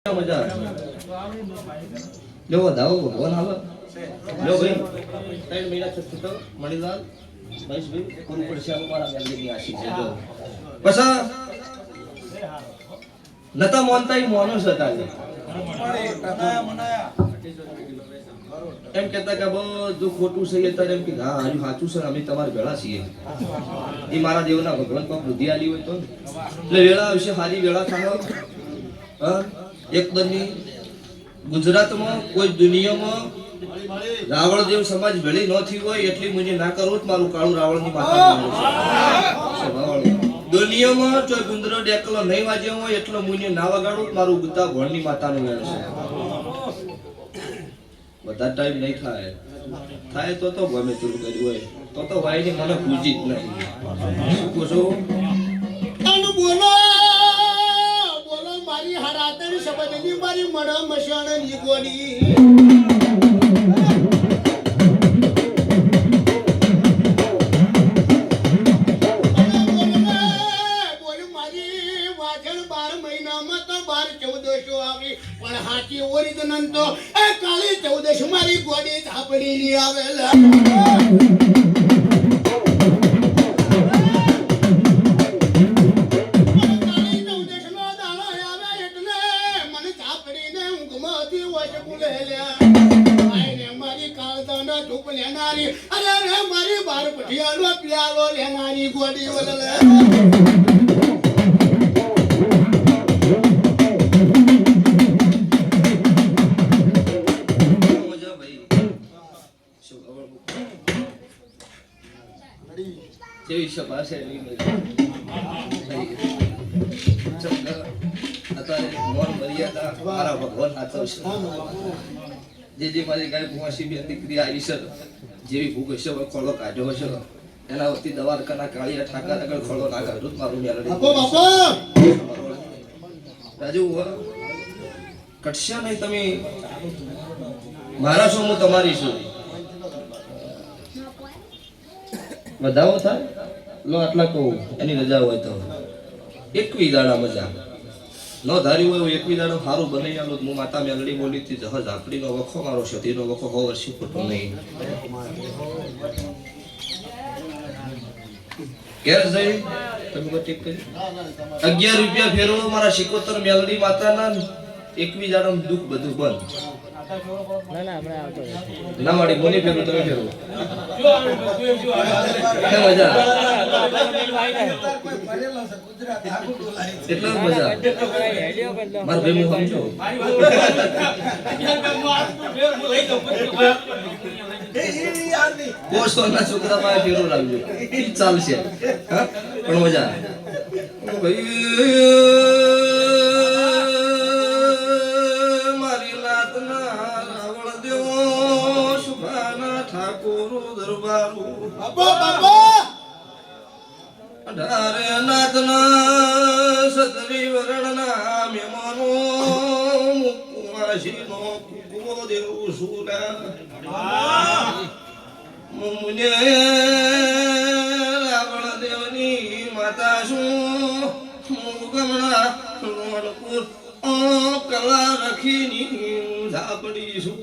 મજા લો વધાવો ભગવાન હાલો લો ભાઈ 3 મહિના છૂટો મણીલાલ મહેશભાઈ પૂરું પડશે અમારા મેલડીની આશી છે જો બસ નતા મોનતા ઈ મોનો હતા એમ કહેતા કે બધું ખોટું છે ત્યારે એમ કે હા હજુ સાચું છે અમે તમારા ભેળા છીએ એ મારા દેવના ભગવાન પર બુદ્ધિ આલી હોય તો એટલે વેળા આવશે સારી વેળા થાવ હા એકદમની ગુજરાતમાં કોઈ દુનિયામાં રાવણ દેવ સમાજ ભેળી ન થઈ હોય એટલી મુજે ના કરું મારું કાળું રાવણની માતા દુનિયામાં જો ગુંદરો ડેકલો નહીં વાજ્યો હોય એટલો મુજે ના વગાડું મારું ગુતા ભણની માતાનું વેણ છે બધા ટાઈમ નહીં થાય તો ગમે તું કર્યું હોય તો ભાઈ ની મને પૂજી જ નહીં શું પૂછો બોલો મારી હરાતની શબ્દની મારી મણ મશાણની ગોડી બોલ મારી વાજણ 12 મહિનામાં તો 12-14 આવી પણ હાચી ઓરિજિનલ તો એ કાળી 14 મારી ગોડી ઝાપડીની આવેલા અરે મારી બાર પઠિયાનો પ્યાલો લેનારી ગોડી વલલે મજા ભાઈ શું ખબર જેવી સભા છે એવી અત્યારે મોર મર્યાદા મારા ભગવાન હાથો છે જે મારી ગાય ભૂમાસી બે દીકરી આવી છે જેવી ભૂખ હશે ખોળો કાઢ્યો હશે એના વતી દવારકાના કાળિયા ઠાકા આગળ ખોળો ના કાઢું મારું મેલડી રાજુ કટશા નહીં તમે મારા છો હું તમારી છું વધાવો થાય લો આટલા કહું એની રજા હોય તો 21 દાડા મજા ન ધાર્યું હોય 21 દાડો સારું બનાવી આલો હું માતા મેલડી બોલી હતી જહાજ આપડીનો વખો મારો સતીનો વખો 100 વર્ષથી ખોટો નહીં ઘેર જઈ તમે ઠીક કરી 11 રૂપિયા ફેરવો મારા શિકોતર મેલડી માતાના 21 દાડો દુઃખ બધું બંધ ના માડી બોલી ફેરવું તમે ફેરવો મજા એટલા મજા માર ભાઈ હું સમજો પોસ્ટના છોકરા માં ફેરવું લાવજો ચાલશે પણ મજા મારી નાતના રાવણ દેવો સુભાના ઠાકોર દરબારું અઢારે નાથના સતરી વરણના મહેમાનો મુકુમાશીનો કુકુઓ દેવું સુરા મુને રાવણ દેવની માતા શું મુગમણા રણપુર કલા રખીની ઝાપડી શું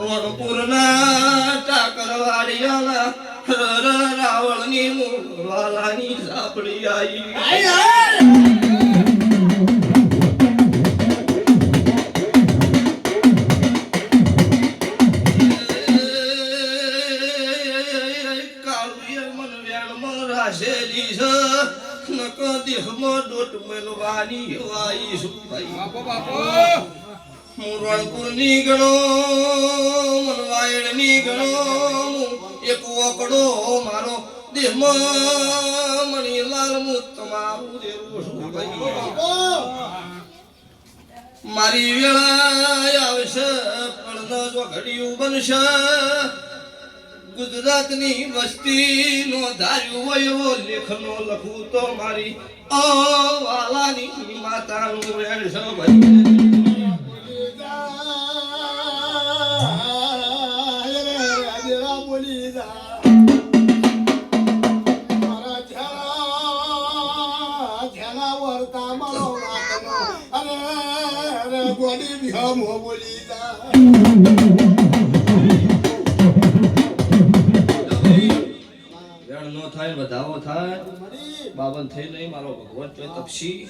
રણપુરના ટાકરવાડિયાના રાવણની વાલાની ઝાપડી આવી કાળુએ મન વેણમાં રાશેલી છે નક દેહમાં દોટ મેલવાની વાઈ શું ભાઈ રણપુર ની ગણો મનવાયડ ની ગણો એક ઓકડો મારો દેહમાં મણીલાલ મુ તમારું દેવું શું ભાઈ મારી વેળા આવશે પણ જો ઘડિયું બનશે ગુજરાતની વસ્તી નો ધાર્યું હોય એવો લેખનો લખું તો મારી વાલાની માતાનું વેણ છે ભાઈ બોલી જા મારા ધ્યાના વર્તા મારો અરે ગોડી વિહમો બોલી જા વેણ નો થાય વધાવો થાય બાબન થઈ નહીં મારો ભગવાન તો તપસી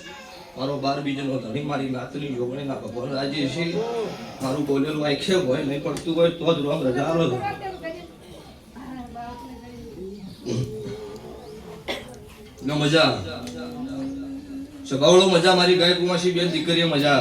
મારો બાર બીજનો ધણી મારી નાતની જોગણી ના ભગવાન રાજી છે મારું બોલેલું આખે હોય નહીં પડતું હોય તો જ રોમ રજા આલો ન મજા સબાવળો મજા મારી ગાય કુમાસી બેન દીકરીએ મજા